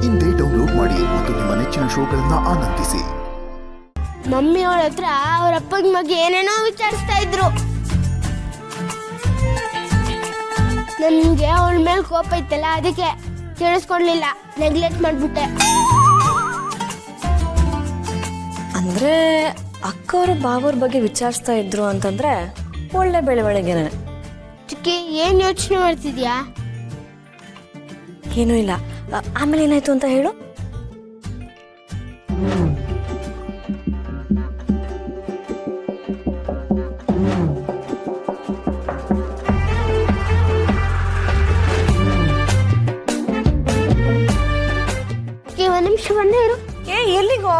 ಇಂದೇ ಡೌನ್ಲೋಡ್ ಮಾಡಿ ಮತ್ತು ನಿಮ್ಮ ನೆಚ್ಚಿನ ಶೋಗಳನ್ನ ಆನಂದಿಸಿ. ಮಮ್ಮಿ ಅವಳ ಹತ್ರ ಅವ್ರ ಅಪ್ಪನ ಬಗ್ಗೆ ಏನೇನೋ ವಿಚಾರಿಸ್ತಾ ಇದ್ರು. ನನ್ಗೆ ಅವಳ ಮೇಲೆ ಕೋಪ ಇತ್ತಲ್ಲ, ಅದಕ್ಕೆ ಕೇಳಿಸ್ಕೊಳ್ಲಿಲ್ಲ, ನೆಗ್ಲೆಕ್ಟ್ ಮಾಡ್ಬಿಟ್ಟೆ. ಅಂದ್ರೆ ಅಕ್ಕವ್ರ ಬಾವವ್ರ ಬಗ್ಗೆ ವಿಚಾರಿಸ್ತಾ ಇದ್ರು ಅಂತಂದ್ರೆ ಒಳ್ಳೆ ಬೆಳವಣಿಗೆನೆ. ಚಿಕ್ಕಿ, ಏನ್ ಯೋಚನೆ ಮಾಡ್ತಿದ್ಯಾ? ಏನೂ ಇಲ್ಲ. ಆಮೇಲೆ ಏನಾಯ್ತು ಅಂತ ಹೇಳು. ಒಂದ್ ನಿಮಿಷ ಬಂದೇ ಇರು. ಎಲ್ಲಿಗೋ?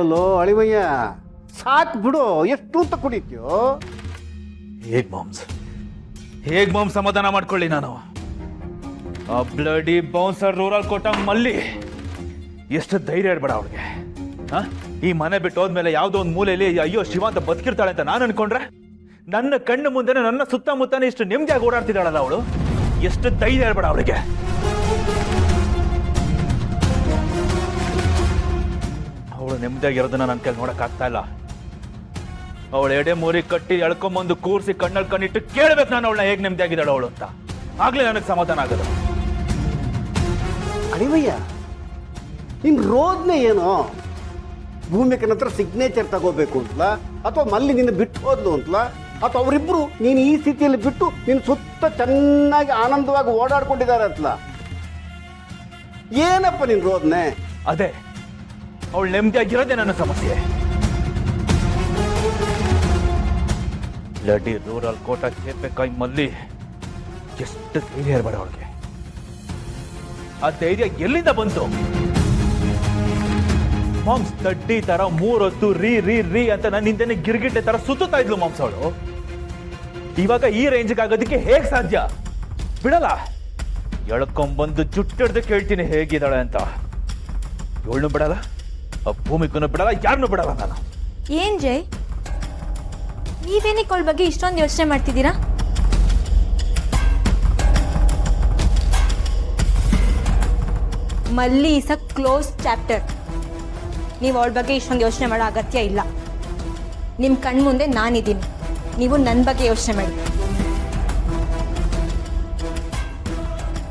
ಲೋ ಅಳಿವಯ್ಯ, ಸಾಕು ಬಿಡು, ಎಷ್ಟು ಅಂತ ಕುಡಿತೀಯೋ? ಹೇಗ್ ಮಾಮ್ಸ್ ಸಮಾಧಾನ ಮಾಡ್ಕೊಳ್ಳಿ ನಾನು? ಆ ಬ್ಲಡಿ ಬೌನ್ಸರ್ ರೂರಲ್ ಕೋಟ ಮಲ್ಲಿ ಎಷ್ಟು ಧೈರ್ಯ ಇರ್ಬೇಡ ಅವಳಿಗೆ. ಈ ಮನೆ ಬಿಟ್ಟು ಹೋದ್ಮೇಲೆ ಯಾವ್ದೋ ಒಂದು ಮೂಲೆಯಲ್ಲಿ ಅಯ್ಯೋ ಶಿವ ಅಂತ ಬದುಕಿರ್ತಾಳೆ ಅಂತ ನಾನು ಅನ್ಕೊಂಡ್ರೆ, ನನ್ನ ಕಣ್ಣು ಮುಂದೆನೆ ನನ್ನ ಸುತ್ತಮುತ್ತನೇ ಇಷ್ಟು ನೆಮ್ಮದಿಯಾಗಿ ಓಡಾಡ್ತಿದ್ದಾಳಲ್ಲ ಅವಳು. ಎಷ್ಟು ಧೈರ್ಯ ಇರ್ಬೇಡ ಅವಳಿಗೆ. ಅವಳು ನೆಮ್ಮದಿಯಾಗಿರೋದನ್ನ ನನ್ನ ಕೈಲಿ ನೋಡಕ್ ಆಗ್ತಾ ಇಲ್ಲ. ಅವಳು ಎಡೆ ಮೂರಿ ಕಟ್ಟಿ ಎಳ್ಕೊಂಬಂದು ಕೂರಿಸಿ ಕಣ್ಣಲ್ಲಿ ಕಣ್ಣಿಟ್ಟು ಕೇಳ್ಬೇಕು ನಾನು ಅವಳನ್ನ ಹೇಗ್ ನೆಮ್ಮದಿಯಾಗಿದ್ದಾಳು ಅವಳು ಅಂತ. ಆಗ್ಲೇ ನನಗೆ ಸಮಾಧಾನ ಆಗೋದು. ಅಳಿವಯ್ಯ, ನಿನ್ ರೋದ್ನೆ ಏನೋ? ಭೂಮಿಕನ ಹತ್ರ ಸಿಗ್ನೇಚರ್ ತಗೋಬೇಕು ಅಂತಲಾ, ಅಥವಾ ಮಲ್ಲಿ ನಿನ್ನ ಬಿಟ್ಟು ಹೋದ್ಲು ಅಂತಲಾ, ಅಥವಾ ಅವರಿಬ್ರು ನೀನು ಈ ಸ್ಥಿತಿಯಲ್ಲಿ ಬಿಟ್ಟು ನಿನ್ನ ಸುತ್ತ ಚೆನ್ನಾಗಿ ಆನಂದವಾಗಿ ಓಡಾಡ್ಕೊಂಡಿದ್ದಾರೆ ಅಂತಲಾ? ಏನಪ್ಪ ನಿನ್ ರೋದ್ನೆ? ಅದೇ, ಅವಳು ನೆಮ್ಮದಿಯಾಗಿರೋದೇ ನನ್ನ ಸಮಸ್ಯೆ. ಲಡಿ ರೂರಲ್ ಕೋಟ ಸೇರ್ಬೇಕಾಗಿ ಮಲ್ಲಿ ಎಷ್ಟು ಧೈರ್ಯ ಇರಬೇಡ ಅವಳಿಗೆ. ಆ ಧೈರ್ಯ ಎಲ್ಲಿಂದ ಬಂತು? ಮಾಮ್ಸ್ ತಡ್ಡಿ ತರ 3 ಹೊತ್ತು ರೀ ರೀ ರೀ ಅಂತ ನನ್ನ ಹಿಂದೆನೆ ಗಿರ್ಗಿಟ್ಟೆ ತರ ಸುತ್ತಾ ಇದ್ಲು ಮಾಮ್ಸ್ ಅವಳು. ಇವಾಗ ಈ ರೇಂಜ್ಗೆ ಆಗೋದಕ್ಕೆ ಹೇಗ್ ಸಾಧ್ಯ? ಬಿಡಲ್ಲ, ಎಳ್ಕೊಂಬಂದು ಜುಟ್ಟಿಡ್ದು ಕೇಳ್ತೀನಿ ಹೇಗಿದ್ದಾಳೆ ಅಂತ. ಇವಳನ್ನು ಬಿಡಲ್ಲ, ಆ ಭೂಮಿಕನ್ನು ಬಿಡಲ್ಲ, ಯಾರನ್ನು ಬಿಡಲ್ಲ ನಾನು. ಏನ್ ಜೈ, ನೀವೇನಕ್ಕೆ ಅವಳ ಬಗ್ಗೆ ಇಷ್ಟೊಂದು ಯೋಚನೆ ಮಾಡ್ತಿದ್ದೀರಾ? ಮಲ್ಲಿ ಇಸ್ ಅ ಕ್ಲೋಸ್ ಚಾಪ್ಟರ್. ನೀವು ಅವಳ ಬಗ್ಗೆ ಇಷ್ಟೊಂದು ಯೋಚನೆ ಮಾಡೋ ಅಗತ್ಯ ಇಲ್ಲ. ನಿಮ್ಮ ಕಣ್ಮುಂದೆ ನಾನಿದ್ದೀನಿ, ನೀವು ನನ್ನ ಬಗ್ಗೆ ಯೋಚನೆ ಮಾಡಿ.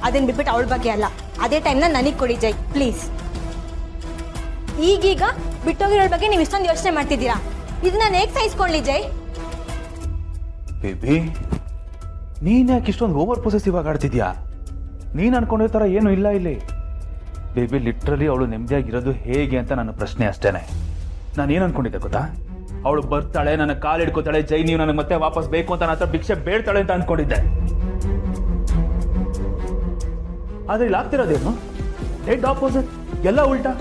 ಅದನ್ನ ಬಿಟ್ಬಿಟ್ಟು ಅವಳ ಬಗ್ಗೆ ಅಲ್ಲ. ಅದೇ ಟೈಮ್ನ ನನಗೆ ಕೊಡಿ ಜೈ, ಪ್ಲೀಸ್. ಈಗೀಗ ಬಿಟ್ಟೋಗಿರೋಳ ಬಗ್ಗೆ ನೀವು ಇಷ್ಟೊಂದು ಯೋಚನೆ ಮಾಡ್ತಿದ್ದೀರಾ, ಇದನ್ನ ನಾನು ಹೇಗೆ ಸಹಿಸ್ಕೊಳ್ಳಿ ಜೈ? ಬೇಬಿ, ನೀನ್ ಯಾಕೆ ಇಷ್ಟೊಂದು ಓವರ್ ಪೊಸೆಸಿವ್ ಆಗಿ ಆಡ್ತಿದ್ಯಾ? ನೀನ್ ಅನ್ಕೊಂಡಿರೋ ತರ ಏನು ಇಲ್ಲ ಇಲ್ಲಿ. ಬೇಬಿ, ಲಿಟ್ರಲಿ ಅವಳು ನೆಮ್ಮದಿಯಾಗಿರೋದು ಹೇಗೆ ಅಂತ ನನ್ನ ಪ್ರಶ್ನೆ ಅಷ್ಟೇನೆ. ನಾನು ಏನು ಅನ್ಕೊಂಡಿದ್ದೆ ಗೊತ್ತಾ? ಅವಳು ಬರ್ತಾಳೆ, ನನ್ನ ಕಾಲು ಹಿಡ್ಕೋತಾಳೆ, ಜೈ ನೀವು ನನಗೆ ಮತ್ತೆ ವಾಪಸ್ ಬೇಕು ಅಂತ ನನ್ನ ಹತ್ರ ಭಿಕ್ಷೆ ಬೇಡ್ತಾಳೆ ಅಂತ ಅನ್ಕೊಂಡಿದ್ದೆ. ಆದ್ರೆ ಇಲ್ಲಿ ಆಗ್ತಿರೋದೇನು? ಡೆಡ್ ಆಪೋಸಿಟ್, ಎಲ್ಲ ಉಲ್ಟಾ.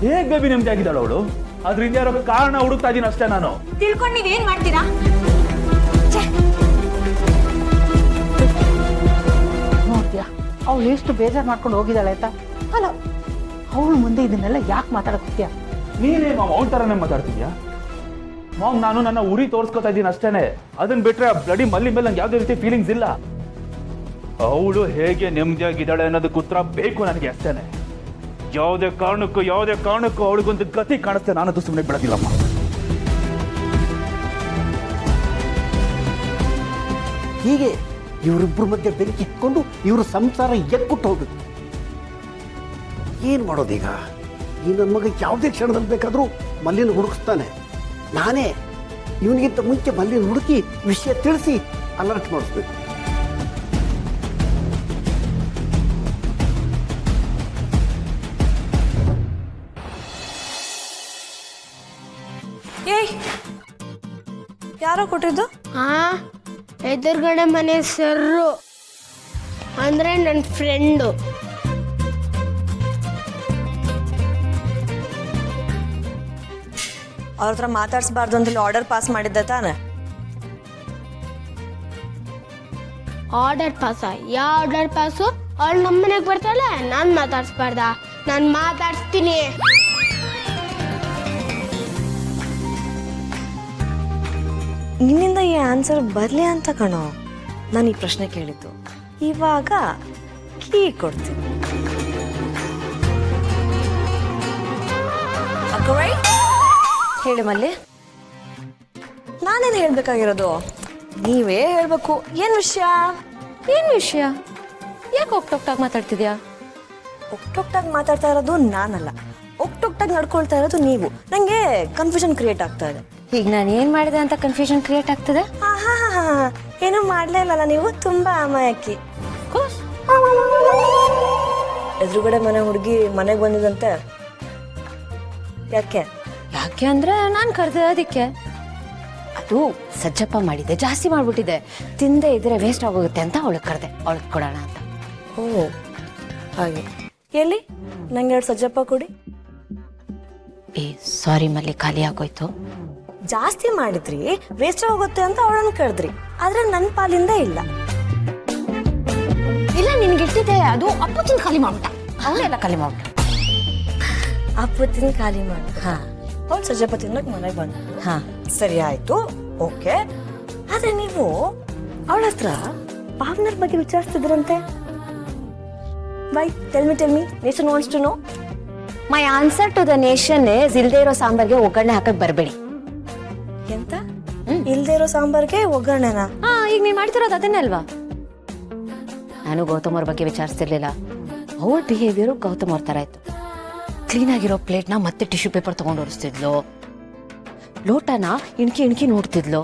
ಹೇಗೆ ಬೇಬಿ ನೆಮ್ಮದಿಯಾಗಿದ್ದಾಳು ಅವಳು? ಅದ್ರಿಂದ ಯಾರೋ ಕಾರಣ ಹುಡುಕ್ತಾ ಇದೀನಿ ಅಷ್ಟೇ ನಾನು. ತಿಳ್ಕೊಂಡು ನೀವೇನ್ ಮಾಡ್ತೀರಾ? ನೋಡ್ತೀಯಾ ಅವಳು ಎಷ್ಟು ಬೇಜಾರು ಮಾಡ್ಕೊಂಡು ಹೋಗಿದ್ದಾಳೆ ಆಯ್ತಾ? ಅಲ್ಲ, ಅವಳು ಮುಂದೆ ಇದನ್ನೆಲ್ಲ ಯಾಕೆ ಮಾತಾಡಕ್ತೀಯ? ನೀನೇ ಮಾಮ್ ಅವಳ ಥರನೇ ಮಾತಾಡ್ತಿದ್ಯಾ? ಮಾಮ್, ನಾನು ನನ್ನ ಉರಿ ತೋರಿಸ್ಕೊತಾ ಇದ್ದೀನಿ ಅಷ್ಟೇನೆ. ಅದನ್ನ ಬಿಟ್ರೆ ಬ್ಲಡಿ ಮಲ್ಲಿ ಮೇಲೆ ನಂಗೆ ಯಾವುದೇ ರೀತಿ ಫೀಲಿಂಗ್ಸ್ ಇಲ್ಲ. ಅವಳು ಹೇಗೆ ನೆಮ್ಮದಿಯಾಗಿದ್ದಾಳೆ ಅನ್ನೋದಕ್ಕೆ ಉತ್ತರ ಬೇಕು ನನಗೆ ಅಷ್ಟೇನೆ. ಯಾವುದೇ ಕಾರಣಕ್ಕೂ ಅವಳಿಗೊಂದು ಗತಿ ಕಾಣಿಸ್ತೆ, ನಾನಂತೂ ಸುಮ್ಮನೆ ಬಿಡೋದಿಲ್ಲಮ್ಮ. ಹೀಗೆ ಇವರಿಬ್ಬರ ಮಧ್ಯೆ ಬೆಂಕಿ ಇಟ್ಕೊಂಡು ಇವರು ಸಂಸಾರ ಎಕ್ಕುಟ್ಟು ಹೋಗ್ಬೇಕು. ಏನು ಮಾಡೋದೀಗ? ಈ ನನ್ನ ಮಗ ಯಾವುದೇ ಕ್ಷಣದಲ್ಲಿ ಬೇಕಾದರೂ ಮಲ್ಲಿನ ಹುಡುಕಿಸ್ತಾನೆ. ನಾನೇ ಇವನಿಗಿಂತ ಮುಂಚೆ ಮಲ್ಲಿನ ಹುಡುಕಿ ವಿಷಯ ತಿಳಿಸಿ ಅಲರ್ಟ್ ಮಾಡಿಸ್ಬೇಕು. ಏಯ್, ಯಾರೋ ಕೊಟ್ಟಿದ್ದು? ಎದುರುಗಡೆ ಮನೆ ಸರ್ರು ಅಂದ್ರೆ ನನ್ನ ಫ್ರೆಂಡು. ಅವ್ರ ಹತ್ರ ಮಾತಾಡ್ಸ್ಬಾರ್ದು ಅಂತ ಆರ್ಡರ್ ಪಾಸ್ ಮಾಡಿದ್ದ ತಾನೆ? ಆರ್ಡರ್ ಪಾಸ? ಯಾವ ಆರ್ಡರ್ ಪಾಸು? ಅವಳು ನಮ್ಮನೆಗೆ ಬರ್ತಾಳೆ, ನಾನು ಮಾತಾಡ್ಸ್ಬಾರ್ದ? ನಾನು ಮಾತಾಡ್ಸ್ತೀನಿ. ನಿನ್ನಿಂದ ಈ ಆನ್ಸರ್ ಬರಲಿ ಅಂತ ಕಣೋ ನಾನು ಈ ಪ್ರಶ್ನೆ ಕೇಳಿದ್ದು. ಇವಾಗ ಕೀ ಕೊಡ್ತೀನಿ. ಅಕ್ಕವೈ ಹೇಳಿ ಮಲ್ಲಿ. ನಾನೇನು ಹೇಳ್ಬೇಕಾಗಿರೋದು? ನೀವೇ ಹೇಳ್ಬೇಕು. ಏನ್ ವಿಷಯ? ಏನ್ ವಿಷಯ? ಯಾಕೆ ಒಕ್ಟೊಕ್ಟಾಗಿ ಮಾತಾಡ್ತಿದ್ಯಾ? ಒಕ್ಟೊಕ್ಟಾಗಿ ಮಾತಾಡ್ತಾ ಇರೋದು ನಾನಲ್ಲ, ಒಕ್ಟೊಕ್ಟಾಗಿ ನಡ್ಕೊಳ್ತಾ ಇರೋದು ನೀವು. ನಂಗೆ ಕನ್ಫ್ಯೂಷನ್ ಕ್ರಿಯೇಟ್ ಆಗ್ತಾ ಇದೆ. ಈಗ ನಾನು ಏನ್ ಮಾಡಿದೆ ಅಂತ ಕನ್ಫ್ಯೂಷನ್ ಕ್ರಿಯೇಟ್ ಆಗ್ತದೆ? ಏನೂ ಮಾಡ್ಲೇ ಇಲ್ಲಲ್ಲ ನೀವು, ತುಂಬಾ ಅಮಾಯಕಿ. ಎದುರುಗಡೆ ಮನೆ ಹುಡುಗಿ ಮನೆಗೆ ಬಂದಿದಂತೆ, ಯಾಕೆ? ಯಾಕೆ ಅಂದ್ರೆ ನಾನು ಕರೆದೆ ಅದಕ್ಕೆ. ಅದು ಸಜ್ಜಪ್ಪ ಮಾಡಿದ್ದೆ, ಜಾಸ್ತಿ ಮಾಡ್ಬಿಟ್ಟಿದೆ, ತಿಂದೆ ಇದ್ರೆ ವೇಸ್ಟ್ ಆಗೋಗುತ್ತೆ ಅಂತ ಅವಳಿಗೆ ಕರೆದೆ, ಅವಳಿಗೆ ಕೊಡೋಣ ಅಂತ. ಓ ಹಾಗೆ. ಎಲ್ಲಿ ನಂಗೆ 2 ಸಜ್ಜಪ್ಪ ಕೊಡಿ. ಸಾರಿ ಮಲ್ಲಿ, ಖಾಲಿ ಆಗೋಯ್ತು. ಜಾಸ್ತಿ ಮಾಡಿದ್ರಿ, ವೇಸ್ಟ್ ಆಗೋಗುತ್ತೆ ಅಂತ ಅವಳನ್ನು ಕರೆದ್ರಿ, ಆದ್ರೆ ನನ್ನ ಪಾಲಿಂದ ಇಲ್ಲ. ಇಲ್ಲ ನಿನ್ಗಿಟ್ಟಿದೆ, ಅದು ಅಪ್ಪತ್ತಿನ ಖಾಲಿ ಮಾಡ್ಬಿಟ್ಟ, ಅವಳೆಲ್ಲ ಖಾಲಿ ಮಾಡ್ಬಿಟ್ಟ. ಅಪ್ಪತ್ತಿನ ಖಾಲಿ ಮಾಡಿ ಅವಳು ಸಜ್ಜಪ್ಪ ತಿನ್ನಕ್ ಮನೆಗೆ ಬಂದ. ಹಾ ಸರಿ ಆಯ್ತು, ಓಕೆ. ಆದ್ರೆ ನೀವು ಅವಳ ಹತ್ರ ಭಾವನರ್ ಬಗ್ಗೆ ವಿಚಾರಿಸ್ತಿದ್ರಂತೆ. By tell me nation wants to know. My answer to the nation is ಇಲ್ದೇ ಇರೋ ಸಾಂಬಾರ್ಗೆ ಒಗ್ಗರಣೆ ಹಾಕಕ್ ಬರಬೇಡಿ. ಎಂತ? ಇಲ್ದೇ ಇರೋ ಸಾಂಬಾರ್ಗೆ ಒಗ್ಗರಣೆನಾ? ಹಾ, ಈಗ ನೀವ್ ಮಾಡ್ತಿರೋದು ಅದನ್ನೇ ಅಲ್ವಾ? ನಾನು ಗೌತಮ್ ಅವ್ರ ಬಗ್ಗೆ ವಿಚಾರಿಸ್ತಿರ್ಲಿಲ್ಲ. ಅವ್ರ ಬಿಹೇವಿಯರು ಗೌತಮ್ ಅವ್ರ ತರ ಇತ್ತು. ಕ್ಲೀನ್ ಆಗಿರೋ ಪ್ಲೇಟ್ನ ಮತ್ತೆ ಟಿಶ್ಯೂ ಪೇಪರ್ ತಗೊಂಡು ಓಡಿಸ್ತಿದ್ಲು, ಲೋಟನ ಇಣ್ಕಿ ನೋಡ್ತಿದ್ಲು.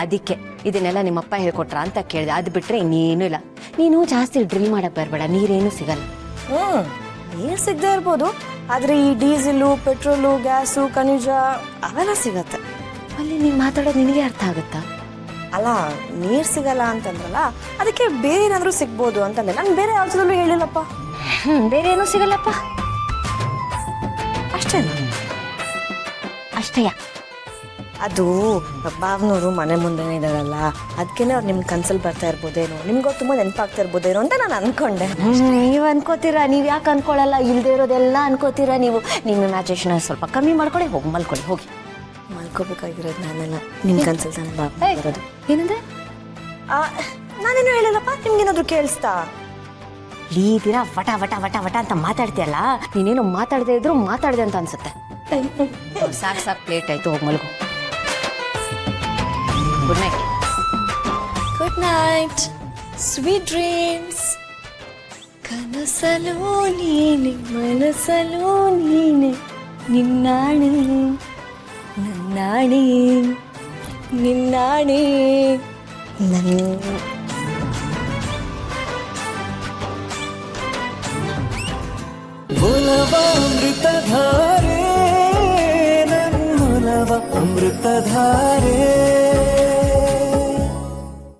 ಅದಕ್ಕೆ ಇದನ್ನೆಲ್ಲ ನಿಮ್ಮಪ್ಪ ಹೇಳ್ಕೊಟ್ರ ಅಂತ ಕೇಳಿದೆ. ಅದು ಬಿಟ್ರೆ ಇನ್ನೇನು ಇಲ್ಲ. ನೀನು ಜಾಸ್ತಿ ಡ್ರಿಲ್ ಮಾಡಕ್ ಬರಬೇಡ, ನೀರೇನು ಸಿಗಲ್ಲ. ನೀರು ಸಿಗದೆ ಇರ್ಬೋದು, ಆದ್ರೆ ಈ ಡೀಸೆಲು, ಪೆಟ್ರೋಲು, ಗ್ಯಾಸು, ಖನಿಜ ಅವೆಲ್ಲ ಸಿಗತ್ತೆ. ಅಲ್ಲಿ ನೀನ್ ಮಾತಾಡೋದು ನಿನಗೆ ಅರ್ಥ ಆಗುತ್ತಾ? ಅಲ್ಲ, ನೀರು ಸಿಗಲ್ಲ ಅಂತಂದ್ರಲ್ಲ, ಅದಕ್ಕೆ ಬೇರೆ ಏನಾದರೂ ಸಿಗ್ಬೋದು ಅಂತಂದ್ರೆ. ನಾನು ಬೇರೆ ಯಾವ್ದಲ್ಲೂ ಹೇಳಿಲ್ಲಪ್ಪ. ಬೇರೆ ಏನೂ ಸಿಗಲ್ಲಪ್ಪ, ಅಷ್ಟೇನಾ? ಅಷ್ಟೇಯ. ಅದು ಭಾವನವರು ಮನೆ ಮುಂದೆನೇ ಇದಾರಲ್ಲ, ಅದಕ್ಕೇನೆ ಅವ್ರು ನಿಮ್ಗೆ ಕನ್ಸಲ್ಲಿ ಬರ್ತಾ ಇರ್ಬೋದೇನೋ, ನಿಮ್ಗೆ ತುಂಬ ನೆನಪಾಗ್ತಾ ಇರ್ಬೋದೇನೋ ಅಂತ ನಾನು ಅನ್ಕೊಂಡೆ. ನೀವ್ ಅನ್ಕೋತೀರಾ, ನೀವ್ ಯಾಕೆ ಅನ್ಕೊಳ್ಳಲ್ಲ? ಇಲ್ದೇ ಇರೋದೆಲ್ಲ ಅನ್ಕೋತೀರಾ ನೀವು. ನಿಮ್ಮ ಇಮ್ಯಾಜಿನೇಷನ್ ಸ್ವಲ್ಪ ಕಮ್ಮಿ ಮಾಡ್ಕೊಳ್ಳಿ, ಹೋಗಿ ಮಲ್ಕೊಳ್ಳಿ, ಹೋಗಿ ಮಲ್ಕೋಬೇಕಾಗಿರೋದು ನಾನೆಲ್ಲ, ನಿಮ್ಮ ಕನ್ಸಲ್ಲಿ ತಾನೆ ಬರೋದು. ಏನಂದ್ರೆ? ನಾನೇನು ಹೇಳಿಲ್ಲಪ್ಪ, ನಿಮ್ಗೇನಾದ್ರು ಕೇಳಿಸ್ತಾ? ಈ ದಿನ ವಟ ವಟ ವಟ ವಟ ಅಂತ ಮಾತಾಡ್ತೀಯಲ್ಲ, ನೀನೇನು ಮಾತಾಡದೆ ಇದ್ರು ಮಾತಾಡಿದೆ ಅಂತ ಅನ್ಸುತ್ತೆ. ಸಾಕು ಪ್ಲೇಟ್ ಆಯ್ತು, ಹೋಗಿ ಮಲ್ಗು. Good night. Good night, sweet dreams. ಕನಸಲು ನೀನೆ, ಮನಸಲು ನೀನೆ, ನಿನ್ನಾಣೆ ನನ್ನಾಣೆ, ನಿನ್ನಾಣೆ ನನ್ನ. ಅಮೃತಧಾರೆ ನನ್ನೊಲವ ಅಮೃತಧಾರೆ.